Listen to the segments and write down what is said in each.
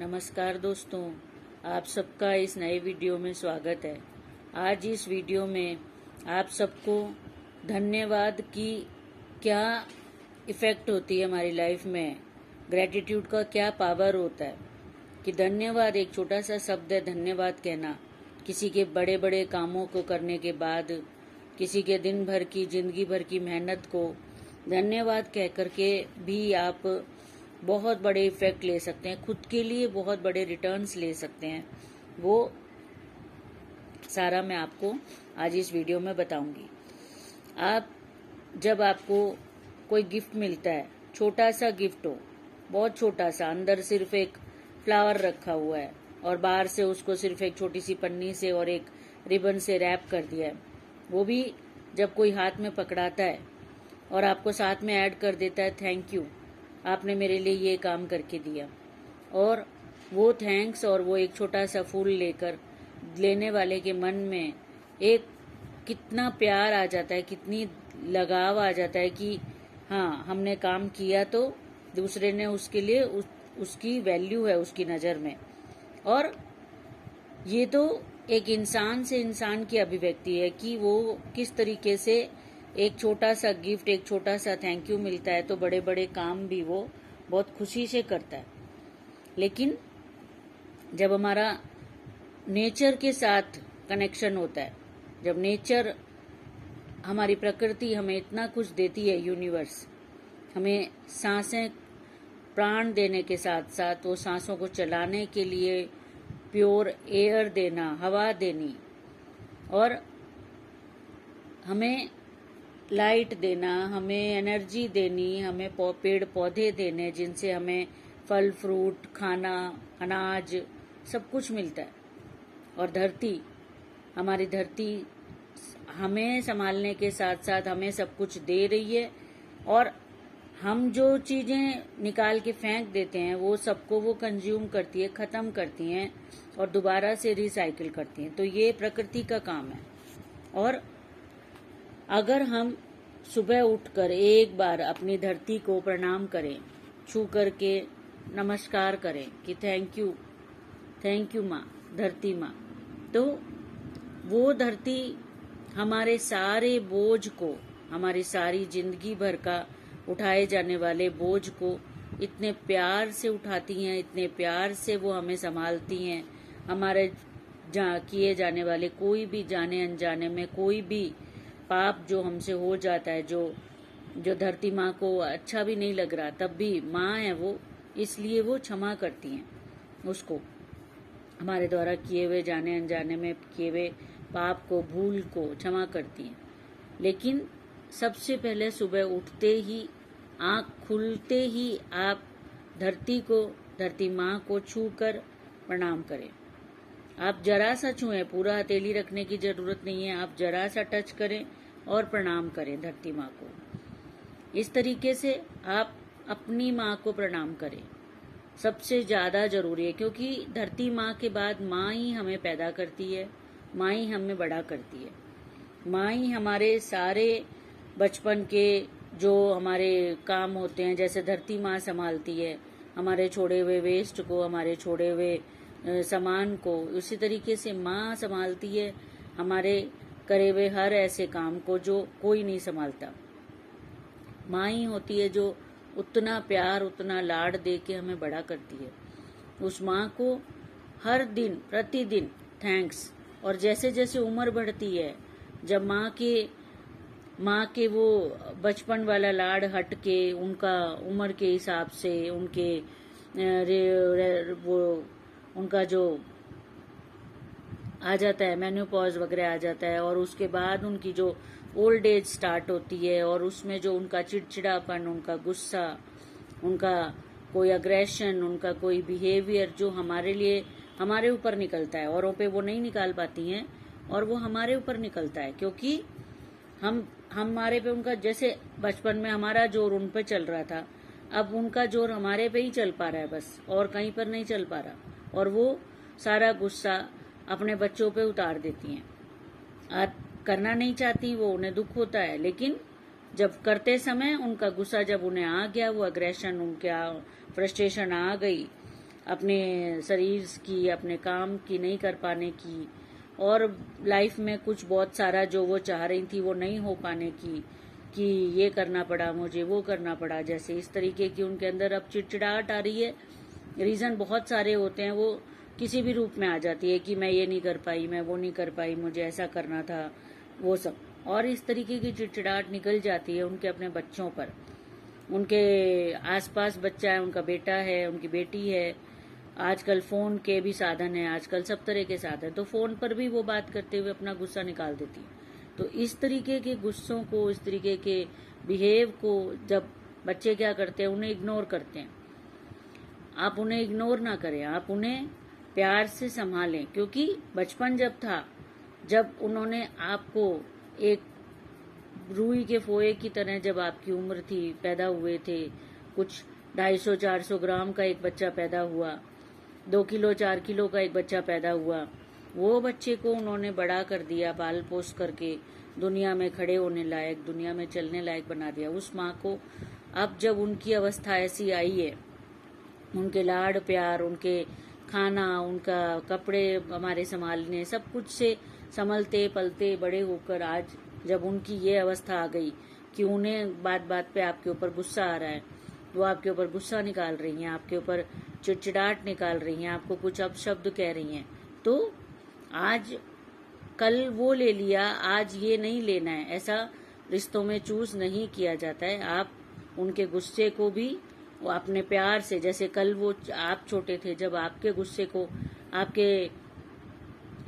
नमस्कार दोस्तों, आप सबका इस नए वीडियो में स्वागत है। आज इस वीडियो में आप सबको धन्यवाद की क्या इफ़ेक्ट होती है हमारी लाइफ में, ग्रैटिट्यूड का क्या पावर होता है कि धन्यवाद एक छोटा सा शब्द है। धन्यवाद कहना किसी के बड़े बड़े कामों को करने के बाद, किसी के दिन भर की जिंदगी भर की मेहनत को धन्यवाद कह करके भी आप बहुत बड़े इफेक्ट ले सकते हैं, खुद के लिए बहुत बड़े रिटर्न्स ले सकते हैं। वो सारा मैं आपको आज इस वीडियो में बताऊंगी। जब आपको कोई गिफ्ट मिलता है, छोटा सा गिफ्ट हो, बहुत छोटा सा, अंदर सिर्फ एक फ्लावर रखा हुआ है और बाहर से उसको सिर्फ एक छोटी सी पन्नी से और एक रिबन से रैप कर दिया है, वो भी जब कोई हाथ में पकड़ाता है और आपको साथ में ऐड कर देता है थैंक यू, आपने मेरे लिए ये काम करके दिया, और वो थैंक्स और वो एक छोटा सा फूल लेकर लेने वाले के मन में एक कितना प्यार आ जाता है, कितनी लगाव आ जाता है कि हाँ, हमने काम किया तो दूसरे ने उसके लिए उसकी वैल्यू है उसकी नज़र में। और ये तो एक इंसान से इंसान की अभिव्यक्ति है कि वो किस तरीके से एक छोटा सा गिफ्ट, एक छोटा सा थैंक यू मिलता है तो बड़े बड़े काम भी वो बहुत खुशी से करता है। लेकिन जब हमारा नेचर के साथ कनेक्शन होता है, जब नेचर, हमारी प्रकृति हमें इतना कुछ देती है, यूनिवर्स हमें सांसें प्राण देने के साथ साथ वो सांसों को चलाने के लिए प्योर एयर देना, हवा देनी, और हमें लाइट देना, हमें एनर्जी देनी, हमें पेड़ पौधे देने जिनसे हमें फल फ्रूट, खाना, अनाज सब कुछ मिलता है। और धरती, हमारी धरती हमें संभालने के साथ साथ हमें सब कुछ दे रही है, और हम जो चीज़ें निकाल के फेंक देते हैं वो सबको वो कंज्यूम करती है, ख़त्म करती हैं और दोबारा से रिसाइकिल करती हैं। तो ये प्रकृति का काम है। और अगर हम सुबह उठकर एक बार अपनी धरती को प्रणाम करें, छू करके नमस्कार करें कि थैंक यू माँ, धरती माँ, तो वो धरती हमारे सारे बोझ को, हमारी सारी जिंदगी भर का उठाए जाने वाले बोझ को इतने प्यार से उठाती हैं, इतने प्यार से वो हमें संभालती हैं। हमारे किए जाने वाले कोई भी जाने अनजाने में कोई भी पाप जो हमसे हो जाता है, जो धरती माँ को अच्छा भी नहीं लग रहा, तब भी माँ है वो, इसलिए वो क्षमा करती हैं उसको, हमारे द्वारा किए हुए जाने अनजाने में किए हुए पाप को, भूल को क्षमा करती हैं। लेकिन सबसे पहले सुबह उठते ही, आँख खुलते ही आप धरती माँ को छू कर प्रणाम करें। आप जरा सा छुएं, पूरा हथेली रखने की जरूरत नहीं है, आप जरा सा टच करें और प्रणाम करें धरती माँ को। इस तरीके से आप अपनी माँ को प्रणाम करें, सबसे ज्यादा जरूरी है, क्योंकि धरती माँ के बाद माँ ही हमें पैदा करती है, माँ ही हमें बड़ा करती है, माँ ही हमारे सारे बचपन के जो हमारे काम होते हैं, जैसे धरती माँ संभालती है हमारे छोड़े हुए वेस्ट को, हमारे छोड़े हुए सामान को, उसी तरीके से माँ संभालती है हमारे करे हुए हर ऐसे काम को जो कोई नहीं संभालता। माँ ही होती है जो उतना प्यार, उतना लाड दे के हमें बड़ा करती है। उस माँ को हर दिन, प्रतिदिन थैंक्स। और जैसे जैसे उम्र बढ़ती है, जब माँ के वो बचपन वाला लाड हट के उनका उम्र के हिसाब से उनका जो आ जाता है, मेन्यूपॉज वगैरह आ जाता है, और उसके बाद उनकी जो ओल्ड एज स्टार्ट होती है, और उसमें जो उनका चिड़चिड़ापन, उनका गुस्सा, उनका कोई अग्रेशन, उनका कोई बिहेवियर जो हमारे ऊपर निकलता है, औरों पे वो नहीं निकाल पाती हैं और वो हमारे ऊपर निकलता है, क्योंकि हमारे पे उनका, जैसे बचपन में हमारा जोर उन पे चल रहा था, अब उनका जोर हमारे पे ही चल पा रहा है बस, और कहीं पर नहीं चल पा रहा, और वो सारा गुस्सा अपने बच्चों पे उतार देती हैं। करना नहीं चाहती वो, उन्हें दुख होता है, लेकिन जब करते समय उनका गुस्सा जब उन्हें आ गया, वो अग्रेशन, उनका फ्रस्ट्रेशन आ गई, अपने शरीर की, अपने काम की नहीं कर पाने की, और लाइफ में कुछ बहुत सारा जो वो चाह रही थी वो नहीं हो पाने की, कि ये करना पड़ा मुझे, वो करना पड़ा, जैसे इस तरीके की उनके अंदर अब चिड़चिड़ाहट आ रही है। रीजन बहुत सारे होते हैं, वो किसी भी रूप में आ जाती है कि मैं ये नहीं कर पाई, मैं वो नहीं कर पाई, मुझे ऐसा करना था, वो सब। और इस तरीके की चिड़चिड़ाहट निकल जाती है उनके अपने बच्चों पर। उनके आसपास बच्चा है, उनका बेटा है, उनकी बेटी है। आजकल फोन के भी साधन है, आजकल सब तरह के साधन, तो फोन पर भी वो बात करते हुए अपना गुस्सा निकाल देती है। तो इस तरीके के गुस्सों को, इस तरीके के बिहेव को जब बच्चे क्या करते हैं, उन्हें इग्नोर करते हैं। आप उन्हें इग्नोर ना करें, आप उन्हें प्यार से संभालें, क्योंकि बचपन जब था, जब उन्होंने आपको एक रूई के फोए की तरह, जब आपकी उम्र थी, पैदा हुए थे, कुछ 250-400 ग्राम का एक बच्चा पैदा हुआ, 2 किलो 4 किलो का एक बच्चा पैदा हुआ, वो बच्चे को उन्होंने बड़ा कर दिया, पाल पोस करके दुनिया में खड़े होने लायक, दुनिया में चलने लायक बना दिया। उस माँ को अब जब उनकी अवस्था ऐसी आई है, उनके लाड प्यार, उनके खाना, उनका कपड़े हमारे संभालने, सब कुछ से संभलते पलते बड़े होकर आज जब उनकी ये अवस्था आ गई कि उन्हें बात बात पे आपके ऊपर गुस्सा आ रहा है, वो आपके ऊपर गुस्सा निकाल रही हैं, आपके ऊपर चिड़चिड़ाहट निकाल रही हैं, आपको कुछ अपशब्द कह रही हैं, तो आज कल वो ले लिया, आज ये नहीं लेना है, ऐसा रिश्तों में चूज नहीं किया जाता है। आप उनके गुस्से को भी वो अपने प्यार से, जैसे कल वो आप छोटे थे, जब आपके गुस्से को, आपके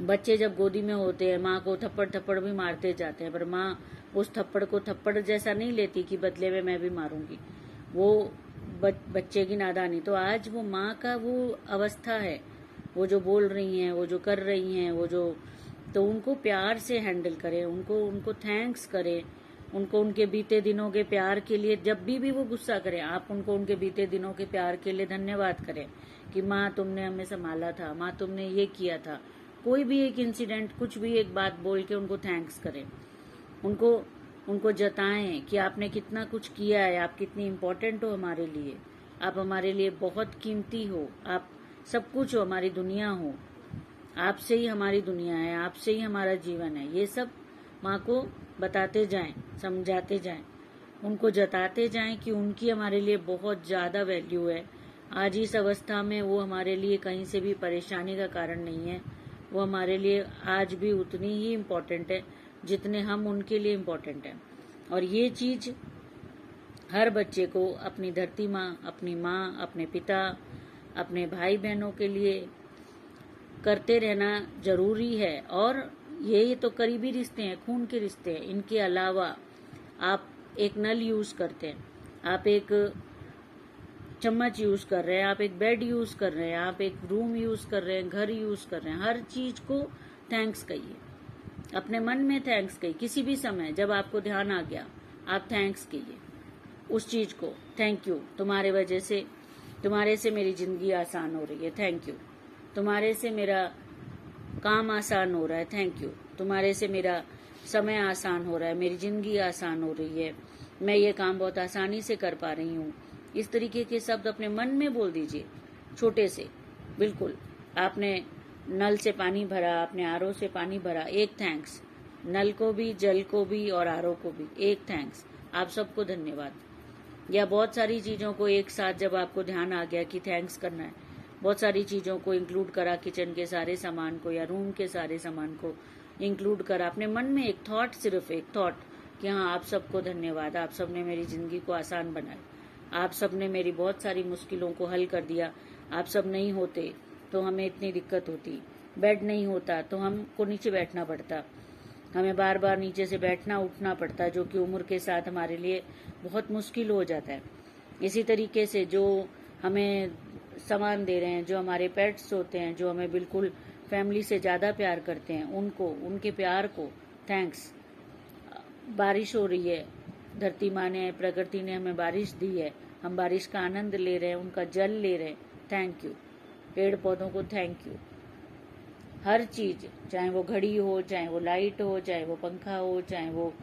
बच्चे जब गोदी में होते हैं, माँ को थप्पड़ थप्पड़ भी मारते जाते हैं, पर माँ उस थप्पड़ को थप्पड़ जैसा नहीं लेती कि बदले में मैं भी मारूंगी, वो बच्चे की नादानी। तो आज वो माँ का वो अवस्था है, वो जो बोल रही हैं, वो जो कर रही हैं, वो जो, तो उनको प्यार से हैंडल करें, उनको थैंक्स करें, उनको उनके बीते दिनों के प्यार के लिए, जब भी वो गुस्सा करें, आप उनको उनके बीते दिनों के प्यार के लिए धन्यवाद करें कि माँ तुमने हमें संभाला था, माँ तुमने ये किया था। कोई भी एक इंसिडेंट, कुछ भी एक बात बोल के उनको थैंक्स करें, उनको जताएं कि आपने कितना कुछ किया है, आप कितनी इम्पोर्टेंट हो हमारे लिए, आप हमारे लिए बहुत कीमती हो, आप सब कुछ हो, हमारी दुनिया हो, आपसे ही हमारी दुनिया है, आपसे ही हमारा जीवन है। ये सब माँ को बताते जाएं, समझाते जाएं, उनको जताते जाएं कि उनकी हमारे लिए बहुत ज्यादा वैल्यू है। आज इस अवस्था में वो हमारे लिए कहीं से भी परेशानी का कारण नहीं है, वो हमारे लिए आज भी उतनी ही इम्पोर्टेंट है जितने हम उनके लिए इम्पोर्टेंट हैं। और ये चीज हर बच्चे को अपनी धरती माँ, अपनी माँ, अपने पिता, अपने भाई बहनों के लिए करते रहना जरूरी है। और ये तो करीबी रिश्ते हैं, खून के रिश्ते हैं। इनके अलावा आप एक नल यूज करते हैं, आप एक चम्मच यूज कर रहे हैं, आप एक बेड यूज कर रहे हैं, आप एक रूम यूज कर रहे हैं, घर यूज कर रहे हैं, हर चीज को थैंक्स कहिए, अपने मन में थैंक्स कहिए। किसी भी समय जब आपको ध्यान आ गया, आप थैंक्स कहिए उस चीज को, थैंक यू, तुम्हारे वजह से, तुम्हारे से मेरी जिंदगी आसान हो रही है, थैंक यू, तुम्हारे से मेरा काम आसान हो रहा है, थैंक यू, तुम्हारे से मेरा समय आसान हो रहा है, मेरी जिंदगी आसान हो रही है, मैं ये काम बहुत आसानी से कर पा रही हूँ। इस तरीके के शब्द अपने मन में बोल दीजिए, छोटे से, बिल्कुल। आपने नल से पानी भरा, आपने आरओ से पानी भरा, एक थैंक्स, नल को भी, जल को भी और आरओ को भी एक थैंक्स, आप सबको धन्यवाद। या बहुत सारी चीजों को एक साथ जब आपको ध्यान आ गया कि थैंक्स करना है, बहुत सारी चीजों को इंक्लूड करा, किचन के सारे सामान को या रूम के सारे सामान को इंक्लूड करा, अपने मन में एक थॉट, सिर्फ एक थॉट कि हाँ आप सबको धन्यवाद, आप सबने मेरी जिंदगी को आसान बनाया, आप सबने मेरी बहुत सारी मुश्किलों को हल कर दिया, आप सब नहीं होते तो हमें इतनी दिक्कत होती, बेड नहीं होता तो हमको नीचे बैठना पड़ता, हमें बार बार नीचे से बैठना उठना पड़ता, जो कि उम्र के साथ हमारे लिए बहुत मुश्किल हो जाता है। इसी तरीके से जो हमें सामान दे रहे हैं, जो हमारे पेट्स होते हैं, जो हमें बिल्कुल फैमिली से ज्यादा प्यार करते हैं, उनको, उनके प्यार को थैंक्स। बारिश हो रही है, धरती माँ ने, प्रकृति ने हमें बारिश दी है, हम बारिश का आनंद ले रहे हैं, उनका जल ले रहे हैं, थैंक यू। पेड़ पौधों को थैंक यू। हर चीज, चाहे वो घड़ी हो, चाहे वो लाइट हो, चाहे वो पंखा हो, चाहे वो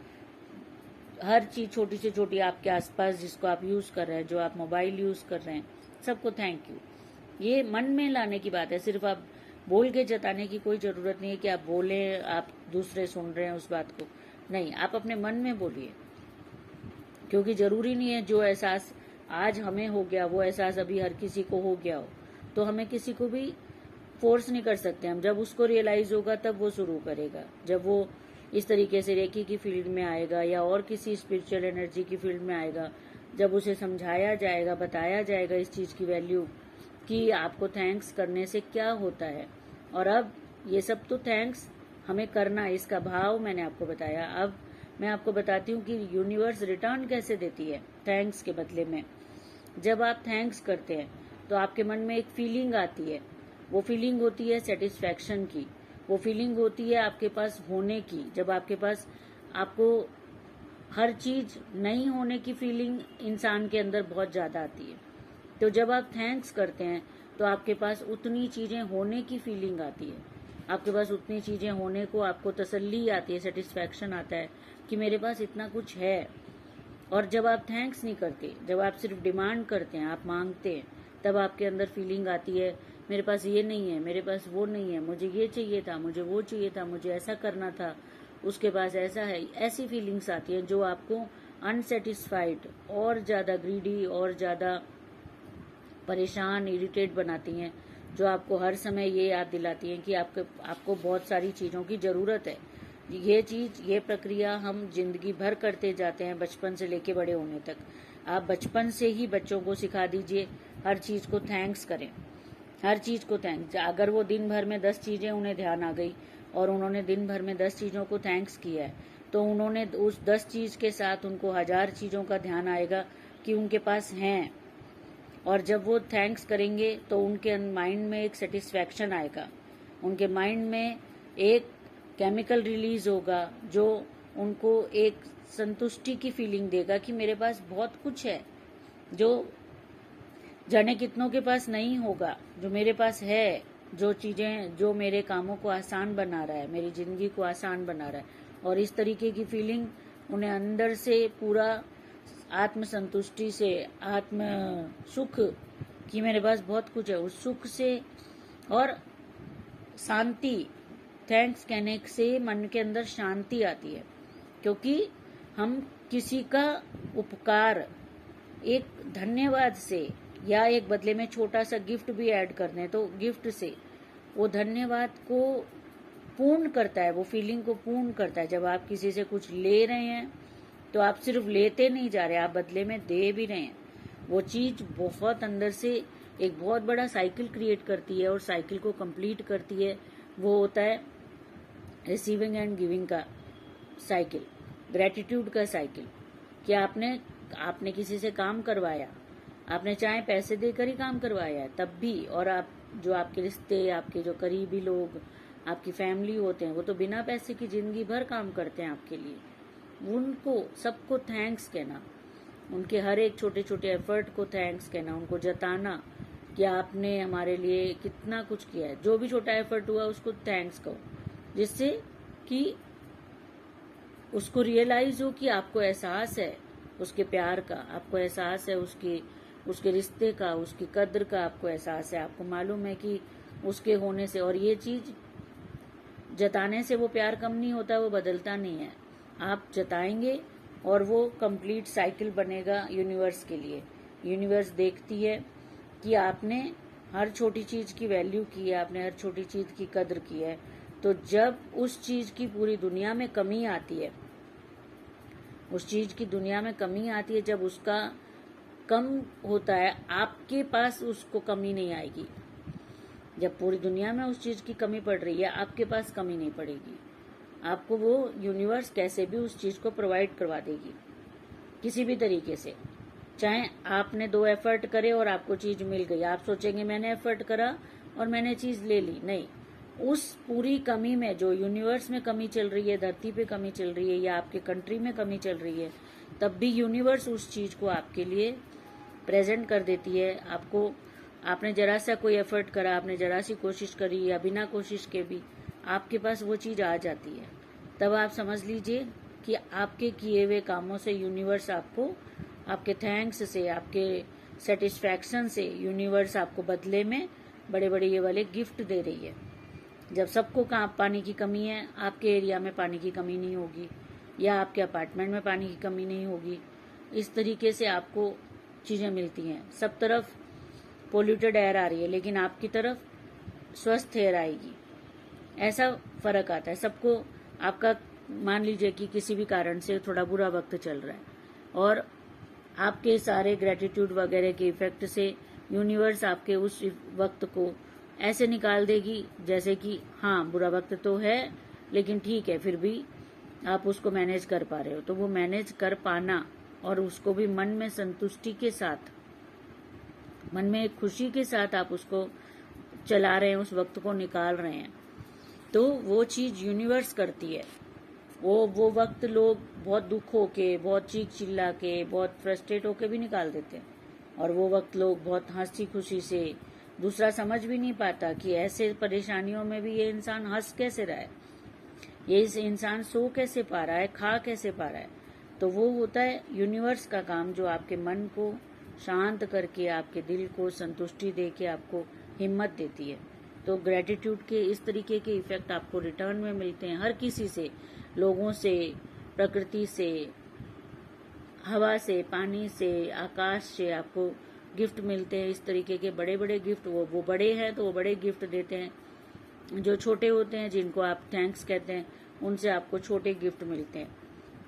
हर चीज छोटी से छोटी आपके आसपास जिसको आप यूज कर रहे हैं, जो आप मोबाइल यूज कर रहे हैं, सबको थैंक यू। ये मन में लाने की बात है। सिर्फ आप बोल के जताने की कोई जरूरत नहीं है कि आप बोलें, आप दूसरे सुन रहे हैं उस बात को। नहीं, आप अपने मन में बोलिए, क्योंकि जरूरी नहीं है जो एहसास आज हमें हो गया वो एहसास अभी हर किसी को हो गया हो। तो हमें किसी को भी फोर्स नहीं कर सकते। हम जब उसको रियलाइज होगा तब वो शुरू करेगा, जब वो इस तरीके से रेकी की फील्ड में आएगा या और किसी स्पिरिचुअल एनर्जी की फील्ड में आएगा, जब उसे समझाया जाएगा, बताया जाएगा इस चीज की वैल्यू कि आपको थैंक्स करने से क्या होता है। और अब ये सब तो थैंक्स हमें करना है, इसका भाव मैंने आपको बताया। अब मैं आपको बताती हूँ कि यूनिवर्स रिटर्न कैसे देती है थैंक्स के बदले में। जब आप थैंक्स करते हैं तो आपके मन में एक फीलिंग आती है, वो फीलिंग होती है सेटिस्फैक्शन की, वो फीलिंग होती है आपके पास होने की। जब आपके पास आपको हर चीज नहीं होने की फीलिंग इंसान के अंदर बहुत ज्यादा आती है, तो जब आप थैंक्स करते हैं तो आपके पास उतनी चीजें होने की फीलिंग आती है। आपके पास उतनी चीजें होने को आपको तसल्ली आती है, सेटिस्फैक्शन आता है कि मेरे पास इतना कुछ है। और जब आप थैंक्स नहीं करते, जब आप सिर्फ डिमांड करते हैं, आप मांगते हैं, तब आपके अंदर फीलिंग आती है मेरे पास ये नहीं है, मेरे पास वो नहीं है, मुझे ये चाहिए था, मुझे वो चाहिए था, मुझे ऐसा करना था, उसके पास ऐसा है। ऐसी फीलिंग्स आती हैं जो आपको अनसेटिस्फाइड और ज्यादा ग्रीडी और ज्यादा परेशान, इरिटेट बनाती हैं, जो आपको हर समय ये याद दिलाती हैं कि आपको बहुत सारी चीजों की जरूरत है। ये चीज, ये प्रक्रिया हम जिंदगी भर करते जाते हैं, बचपन से लेके बड़े होने तक। आप बचपन से ही बच्चों को सिखा दीजिए हर चीज को थैंक्स करें, हर चीज को थैंक्स। अगर वो दिन भर में 10 चीजें उन्हें ध्यान आ गई और उन्होंने दिन भर में 10 चीजों को थैंक्स किया है, तो उन्होंने उस 10 चीज के साथ उनको 1000 चीजों का ध्यान आएगा कि उनके पास हैं। और जब वो थैंक्स करेंगे तो उनके माइंड में एक सेटिस्फैक्शन आएगा, उनके माइंड में एक केमिकल रिलीज होगा जो उनको एक संतुष्टि की फीलिंग देगा कि मेरे पास बहुत कुछ है जो जाने कितनों के पास नहीं होगा, जो मेरे पास है, जो चीजें जो मेरे कामों को आसान बना रहा है, मेरी जिंदगी को आसान बना रहा है। और इस तरीके की फीलिंग उन्हें अंदर से पूरा आत्म संतुष्टि से, आत्म सुख कि मेरे पास बहुत कुछ है, उस सुख से और शांति, थैंक्स कहने से मन के अंदर शांति आती है। क्योंकि हम किसी का उपकार एक धन्यवाद से या एक बदले में छोटा सा गिफ्ट भी ऐड कर दें तो गिफ्ट से वो धन्यवाद को पूर्ण करता है, वो फीलिंग को पूर्ण करता है। जब आप किसी से कुछ ले रहे हैं तो आप सिर्फ लेते नहीं जा रहे, आप बदले में दे भी रहे हैं। वो चीज बहुत अंदर से एक बहुत बड़ा साइकिल क्रिएट करती है और साइकिल को कंप्लीट करती है। वो होता है रिसीविंग एंड गिविंग का साइकिल, ग्रेटिट्यूड का साइकिल। कि आपने किसी से काम करवाया, आपने चाहे पैसे देकर ही काम करवाया है तब भी, और आप जो आपके रिश्ते, आपके जो करीबी लोग, आपकी फैमिली होते हैं, वो तो बिना पैसे की जिंदगी भर काम करते हैं आपके लिए। उनको सबको थैंक्स कहना, उनके हर एक छोटे छोटे एफर्ट को थैंक्स कहना, उनको जताना कि आपने हमारे लिए कितना कुछ किया है। जो भी छोटा एफर्ट हुआ उसको थैंक्स कहो, जिससे कि उसको रियलाइज हो कि आपको एहसास है उसके प्यार का, आपको एहसास है उसके रिश्ते का, उसकी कद्र का आपको एहसास है। आपको मालूम है कि उसके होने से, और ये चीज जताने से वो प्यार कम नहीं होता, वो बदलता नहीं है। आप जताएंगे और वो कंप्लीट साइकिल बनेगा यूनिवर्स के लिए। यूनिवर्स देखती है कि आपने हर छोटी चीज की वैल्यू की है, आपने हर छोटी चीज की कद्र की है। तो जब उस चीज की पूरी दुनिया में कमी आती है, उस चीज की दुनिया में कमी आती है, जब उसका कम होता है, आपके पास उसको कमी नहीं आएगी। जब पूरी दुनिया में उस चीज की कमी पड़ रही है, आपके पास कमी नहीं पड़ेगी। आपको वो यूनिवर्स कैसे भी उस चीज को प्रोवाइड करवा देगी, किसी भी तरीके से। चाहे आपने 2 एफर्ट करे और आपको चीज मिल गई, आप सोचेंगे मैंने एफर्ट करा और मैंने चीज ले ली। नहीं, उस पूरी कमी में जो यूनिवर्स में कमी चल रही है, धरती पे कमी चल रही है या आपके कंट्री में कमी चल रही है, तब भी यूनिवर्स उस चीज को आपके लिए प्रेजेंट कर देती है। आपने जरा सा कोई एफर्ट करा, आपने जरा सी कोशिश करी या बिना कोशिश के भी आपके पास वो चीज आ जाती है। तब आप समझ लीजिए कि आपके किए हुए कामों से यूनिवर्स आपको आपके थैंक्स से, आपके सेटिस्फैक्शन से यूनिवर्स आपको बदले में बड़े बड़े ये वाले गिफ्ट दे रही है। जब सबको पानी की कमी है, आपके एरिया में पानी की कमी नहीं होगी, या आपके अपार्टमेंट में पानी की कमी नहीं होगी। इस तरीके से आपको चीजें मिलती हैं। सब तरफ पोल्यूटेड एयर आ रही है, लेकिन आपकी तरफ स्वस्थ एयर आएगी। ऐसा फर्क आता है सबको। आपका मान लीजिए कि किसी भी कारण से थोड़ा बुरा वक्त चल रहा है, और आपके सारे ग्रेटिट्यूड वगैरह के इफेक्ट से यूनिवर्स आपके उस वक्त को ऐसे निकाल देगी जैसे कि हाँ, बुरा वक्त तो है, लेकिन ठीक है, फिर भी आप उसको मैनेज कर पा रहे हो। तो वो मैनेज कर पाना, और उसको भी मन में संतुष्टि के साथ, मन में एक खुशी के साथ आप उसको चला रहे हैं, उस वक्त को निकाल रहे हैं, तो वो चीज यूनिवर्स करती है। वो वक्त लोग बहुत दुख होके, बहुत चीख चिल्ला के, बहुत फ्रस्ट्रेट होके भी निकाल देते हैं, और वो वक्त लोग बहुत हंसी खुशी से, दूसरा समझ भी नहीं पाता कि ऐसे परेशानियों में भी ये इंसान हंस कैसे रहा है, ये इस इंसान सो कैसे पा रहा है, खा कैसे पा रहा है। तो वो होता है यूनिवर्स का काम, जो आपके मन को शांत करके, आपके दिल को संतुष्टि दे के आपको हिम्मत देती है। तो ग्रेटिट्यूड के इस तरीके के इफेक्ट आपको रिटर्न में मिलते हैं, हर किसी से, लोगों से, प्रकृति से, हवा से, पानी से, आकाश से आपको गिफ्ट मिलते हैं। इस तरीके के बड़े बड़े गिफ्ट, वो बड़े हैं तो वो बड़े गिफ्ट देते हैं। जो छोटे होते हैं, जिनको आप थैंक्स कहते हैं, उनसे आपको छोटे गिफ्ट मिलते हैं।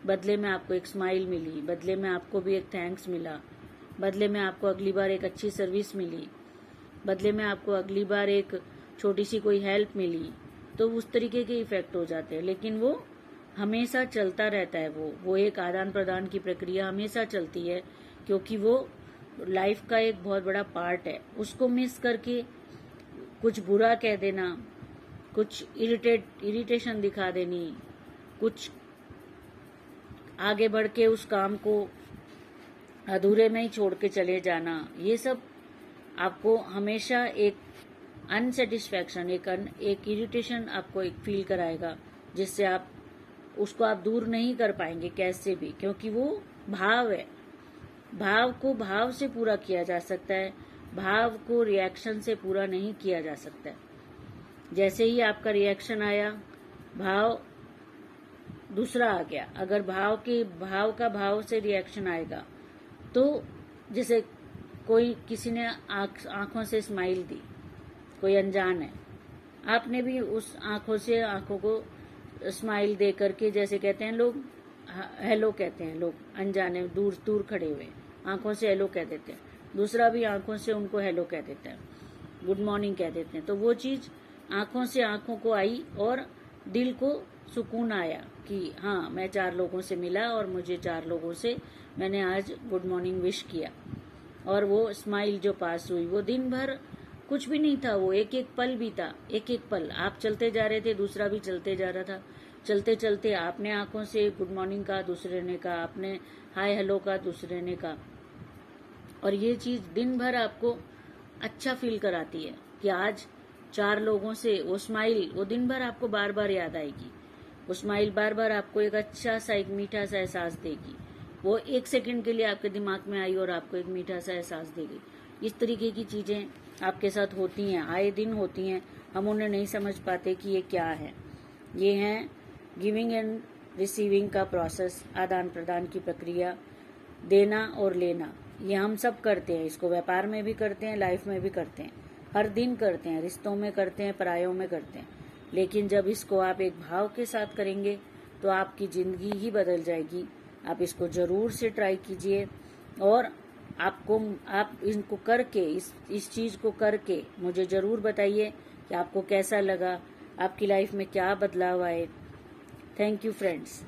बदले में आपको एक स्माइल मिली, बदले में आपको भी एक थैंक्स मिला, बदले में आपको अगली बार एक अच्छी सर्विस मिली, बदले में आपको अगली बार एक छोटी सी कोई हेल्प मिली। तो उस तरीके के इफेक्ट हो जाते हैं, लेकिन वो हमेशा चलता रहता है। वो एक आदान प्रदान की प्रक्रिया हमेशा चलती है, क्योंकि वो लाइफ का एक बहुत बड़ा पार्ट है। उसको मिस करके कुछ बुरा कह देना, कुछ इरिटेशन दिखा देनी, कुछ आगे बढ़ के उस काम को अधूरे में ही छोड़ के चले जाना, ये सब आपको हमेशा एक अनसेटिस्फैक्शन, एक इरिटेशन आपको एक फील कराएगा, जिससे आप उसको आप दूर नहीं कर पाएंगे कैसे भी, क्योंकि वो भाव है। भाव को भाव से पूरा किया जा सकता है, भाव को रिएक्शन से पूरा नहीं किया जा सकता है। जैसे ही आपका रिएक्शन आया, भाव दूसरा आ गया। अगर भाव का भाव से रिएक्शन आएगा, तो जैसे किसी ने आंखों से स्माइल दी, कोई अनजान है, आपने भी उस आंखों को स्माइल दे करके, जैसे कहते हैं लोग हेलो कहते हैं, लोग अनजाने दूर दूर खड़े हुए आंखों से हेलो कह देते हैं, दूसरा भी आंखों से उनको हेलो कह देता है, गुड मॉर्निंग कह देते हैं। तो वो चीज आंखों से आंखों को आई, और दिल को सुकून आया कि हाँ, मैं 4 लोगों से मिला, और मुझे 4 लोगों से मैंने आज गुड मॉर्निंग विश किया। और वो स्माइल जो पास हुई, वो दिन भर कुछ भी नहीं था, वो एक एक पल भी था, एक एक पल। आप चलते जा रहे थे, दूसरा भी चलते जा रहा था, चलते चलते आपने आंखों से गुड मॉर्निंग कहा, दूसरे ने कहा, आपने हाय हेलो कहा, दूसरे ने कहा। और ये चीज दिन भर आपको अच्छा फील कराती है कि आज 4 लोगों से वो स्माइल, वो दिन भर आपको बार बार याद आएगी। वो स्माइल बार बार आपको एक अच्छा सा, एक मीठा सा एहसास देगी। वो 1 सेकंड के लिए आपके दिमाग में आई और आपको एक मीठा सा एहसास देगी। इस तरीके की चीजें आपके साथ होती हैं, आए दिन होती हैं। हम उन्हें नहीं समझ पाते कि ये क्या है। ये है गिविंग एंड रिसीविंग का प्रोसेस, आदान प्रदान की प्रक्रिया, देना और लेना। ये हम सब करते हैं, इसको व्यापार में भी करते हैं, लाइफ में भी करते हैं, हर दिन करते हैं, रिश्तों में करते हैं, परायों में करते हैं। लेकिन जब इसको आप एक भाव के साथ करेंगे, तो आपकी जिंदगी ही बदल जाएगी। आप इसको जरूर से ट्राई कीजिए, और आप इनको करके, इस चीज को करके मुझे जरूर बताइए कि आपको कैसा लगा, आपकी लाइफ में क्या बदलाव आए। Thank you friends.